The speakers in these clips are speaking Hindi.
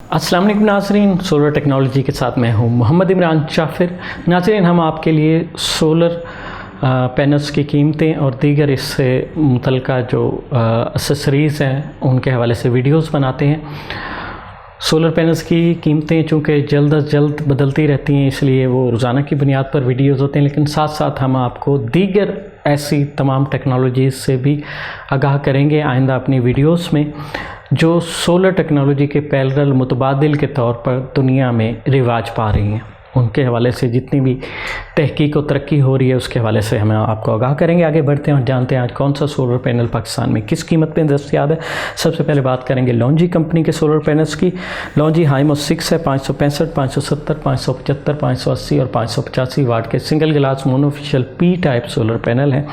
अस्सलाम वालेकुम नाज़रीन, सोलर टेक्नोलॉजी के साथ मैं हूं मोहम्मद इमरान जाफिर। नाज़रीन, हम आपके लिए सोलर पैनल्स की कीमतें और दीगर इससे मुतल्लिका जो एक्सेसरीज़ हैं उनके हवाले से वीडियोस बनाते हैं। सोलर पैनल्स की कीमतें चूँकि जल्द अज जल्द बदलती रहती हैं, इसलिए वो रोज़ाना की बुनियाद पर वीडियोस होते हैं, लेकिन साथ साथ हम आपको दीगर ऐसी तमाम टेक्नोलॉजीज़ से भी आगाह करेंगे आइंदा अपनी वीडियोस में, जो सोलर टेक्नोलॉजी के पैरेलल मुतबादिल के तौर पर दुनिया में रिवाज पा रही हैं। उनके हवाले से जितनी भी तहकीक और तरक्की हो रही है उसके हवाले से हम आपको आगाह करेंगे। आगे बढ़ते हैं और जानते हैं आज कौन सा सोलर पैनल पाकिस्तान में किस कीमत में दस्तयाब है। सबसे पहले बात करेंगे लॉन्जी कंपनी के सोलर पैनल्स की। लॉन्जी हाइमो 6 है, 565, 570, 575, 580 और 585 वाट के single glass monofacial P type solar panel हैं।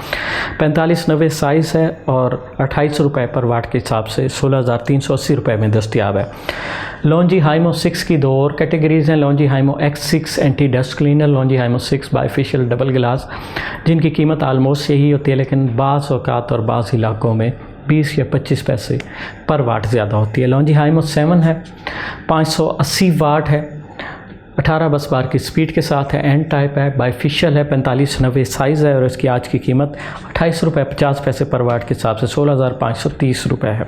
4590 साइज़ है और 28 रुपये पर वाट के हिसाब से 16,380 रुपये में दस्तयाब है। लॉन्जी हाइमो 6 की दो और कैटेगरीज़ हैं। Longi Himo X6 anti dust cleaner, Longi Himo 6 bifacial double glass, जिनकी कीमत आलमोस्ट यही होती है, लेकिन बाज़ औक़ात और बाज़ इलाकों में 20 या 25 पैसे पर वाट ज़्यादा होती है। लॉन्जी हाइमो 7 है, 580 वाट है, 18 बस बार की स्पीड के साथ है, एन टाइप है, बाईफिशियल है, 4590 साइज़ है और इसकी आज की कीमत 28 रुपये 50 पैसे पर वाट के हिसाब से 16,530 रुपये है।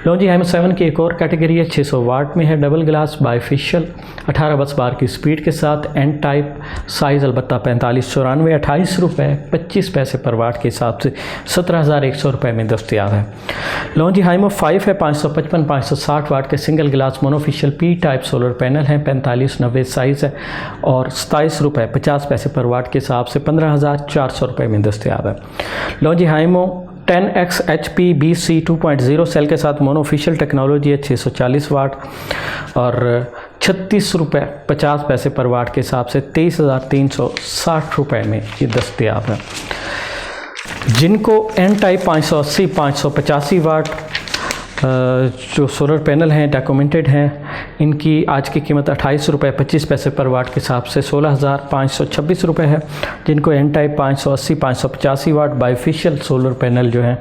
लॉन्जी हाइमो 7 की एक और कैटेगरी है, 600 वाट में है, डबल ग्लास, बाईफिशियल, 18 बस बार की स्पीड के साथ, एन टाइप, साइज़ अलबत्ता 4594, 28 रुपये 25 पैसे पर वाट के हिसाब से 17,100 रुपये में दस्तयाब है। लॉन्जी हाइमो 5 है, 555, 560 वाट के single glass monofacial P type solar panel हैं, 4590 साइज़ है और 27 रुपये 50 पैसे पर वाट के हिसाब से 15,400 रुपये में दस्तयाब है। Longi Himo 10X HP BC 2.0 cell के साथ मोनोफिशियल टेक्नोलॉजी है, 640 वाट और 36 रुपये 50 पैसे पर वाट के हिसाब से 23,360 रुपये में ये दस्तयाब है। जिनको एन टाइप 580, 585 वाट जो सोलर पैनल हैं डॉक्यूमेंटेड हैं, इनकी आज की कीमत 28 रुपये 25 पैसे पर वाट के हिसाब से 16,526 रुपये है। जिनको एन टाइप 580, 585 वाट बाईफिशियल सोलर पैनल जो हैं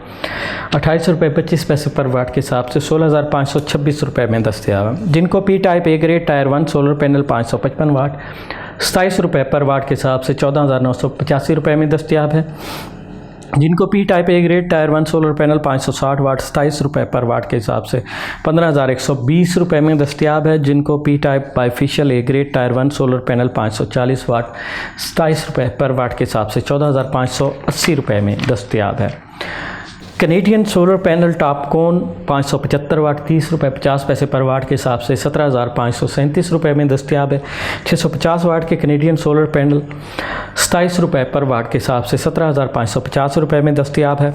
28 रुपये 25 पैसे पर वाट के हिसाब से 16,526 रुपये में दस्तयाब है। जिनको P type A grade tyre 1 solar panel 555 वाट 27 रुपये पर वाट के हिसाब से 14,985 रुपये में दस्तयाब है। जिनको P type A grade tyre 1 solar panel 560 वाट 27 रुपये पर वाट के हिसाब से 15,120 रुपये में दस्तयाब है। जिनको P type bifacial A grade tyre 1 solar panel 540 वाट 27 रुपये पर वाट के हिसाब से 14,580 रुपये में दस्तयाब है। कैनेडियन सोलर पैनल टॉपकॉन 575 वाट 30 रुपये 50 पैसे पर वाट के हिसाब से 17,537 रुपये में दस्तयाब है। 650 वाट के कैनेडियन सोलर पैनल 27 रुपये पर वाट के हिसाब से 17,550 रुपये में दस्तयाब है।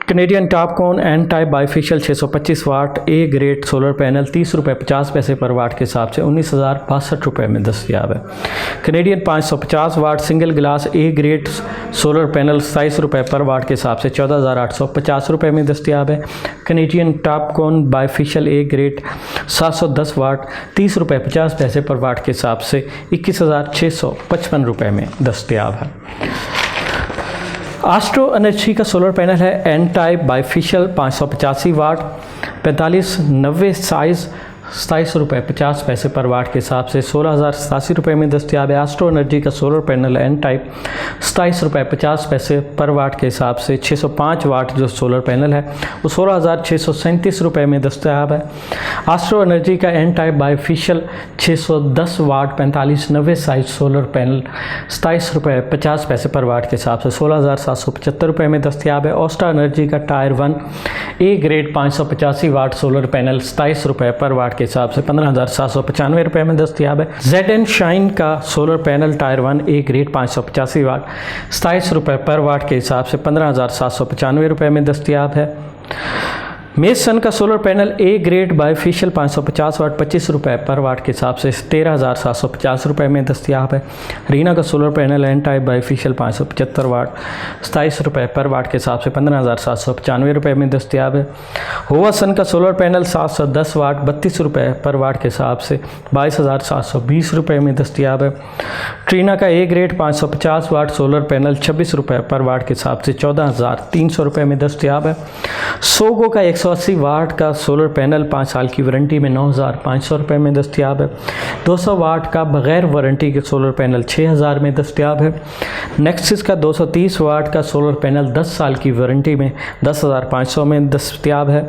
Canadian TOPCon N type bifacial 625 watt A grade solar panel 30 रुपये 50 पैसे पर वाट के हिसाब से 19,062 रुपये में दस्तयाब है। Canadian 550 watt single glass A grade solar panel 27 रुपये पर वाट के हिसाब से 14,850 रुपये में दस्तयाब है। Canadian Topcon bifacial A grade 710 वाट 30 रुपये 50 पैसे पर वाट के हिसाब से 21,655 रुपये में दस्तयाब है। एस्ट्रो एनर्जी का सोलर पैनल है, एन टाइप बाईफिशियल 585 वाट 4590 साइज़ 27 रुपये 50 पैसे पर वाट के हिसाब से 16,087 रुपये में दस्तयाब है। एस्ट्रो एनर्जी का सोलर पैनल एन टाइप 27 रुपये 50 पैसे पर वाट के हिसाब से 605 वाट जो सोलर पैनल है वो 16,637 रुपये में दस्तयाब है। एस्ट्रो एनर्जी का एन टाइप बाईफिशियल 610 वाट 4590 साइज सोलर पैनल 27 रुपये 50 पैसे पर वाट के हिसाब से 16,775 रुपये में दस्तयाब है। ओस्टा एनर्जी का tier 1 A grade 585 watt solar panel 27 रुपये पर वाट के हिसाब से 15,795 रुपये में दस्तयाब है। ZN शाइन का solar panel tyre 1 A grade 585 वाट 27 रुपये पर वाट के हिसाब से 15,795 रुपये में दस्तयाब है। मेसन का solar panel A grade bifacial 550 वाट 25 रुपये पर वाट के हिसाब से 13,750 रुपये में दस्तयाब है। रीना का solar panel N type bifacial 575 watt 27 रुपये पर वाट के हिसाब से 15,795 रुपये में दस्तयाब है। होवासन का सोलर पैनल 710 वाट 32 रुपये पर वाट के हिसाब से 22,720 रुपये में दस्तयाब है। ट्रीना का A grade 550 watt solar panel 26 रुपये पर वाट के हिसाब से 14,300 रुपये में दस्तयाब है। सोगो का 180 वाट का सोलर पैनल 5 साल की वारंटी में 9,500 रुपये में दस्तयाब है। 200 वाट का बग़ैर वारंटी के सोलर पैनल 6,000 में दस्तयाब है। नेक्सिस का 230 वाट का सोलर पैनल 10 साल की वारंटी में 10,500 में दस्तयाब है।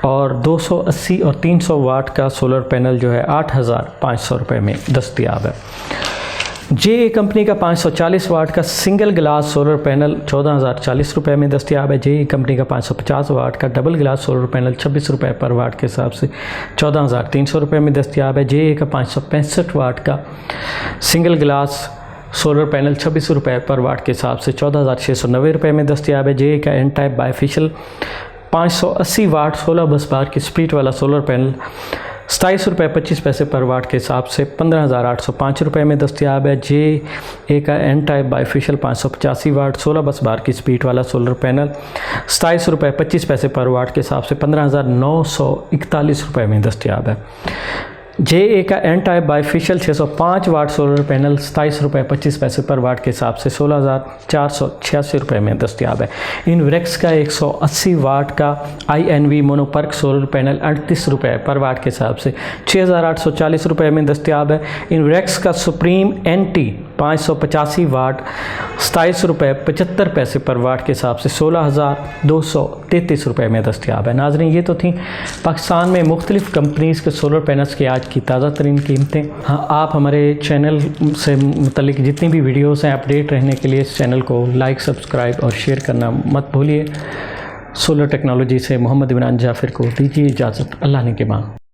और 280 और 300 वाट का सोलर पैनल जो है 8,500 रुपये में दस्तयाब है। जे कंपनी का 540 वाट का सिंगल ग्लास सोलर पैनल 14,040 रुपये में दस्तयाब है। जे कंपनी का 550 वाट का डबल ग्लास सोलर पैनल 26 रुपये पर वाट के हिसाब से 14,300 रुपये में दस्तयाब है। जे का 565 वाट का सिंगल ग्लास सोलर पैनल 26 रुपये पर वाट के हिसाब से 14,690 रुपये में दस्तयाब है। जे का एन टाइप बायफिशियल 580 वाट 16 बस बार की स्पीड वाला सोलर पैनल 27 रुपये 25 पैसे पर वाट के हिसाब से 15,805 रुपये में दस्तयाब है। जे का एन टाइप बायफिशियल 585 वाट 16 बस बार की स्पीड वाला सोलर पैनल 27 रुपये 25 पैसे पर वाट के हिसाब से 15,941 रुपये में दस्तयाब है। जे का N type bifacial 605 watt solar panel 27 रुपये 25 पैसे पर वाट के हिसाब से 16,486 रुपये में दस्तयाब है। इनवरेक्स का 180 वाट का INV मोनोपर्क सोलर पैनल 38 रुपये पर वाट के हिसाब से 6,840 रुपये में दस्तयाब है। इनवरेक्स का सुप्रीम NT 585 वाट 27 रुपये 75 पैसे पर वाट के हिसाब से 16,233 रुपये में दस्तयाब है। नाज़रीन, ये तो थी पाकिस्तान में मुख्तलिफ़ कंपनीज़ के सोलर पैनल्स की आज की ताज़ा तरीन कीमतें। हाँ, आप हमारे चैनल से मुतल्लिक जितनी भी वीडियोस हैं अपडेट रहने के लिए इस चैनल को लाइक, सब्सक्राइब और शेयर करना मत भूलिए। सोलर टेक्नोलॉजी से मोहम्मद इमरान जाफिर को दीजिए इजाज़त। अल्लाह ने के बाद।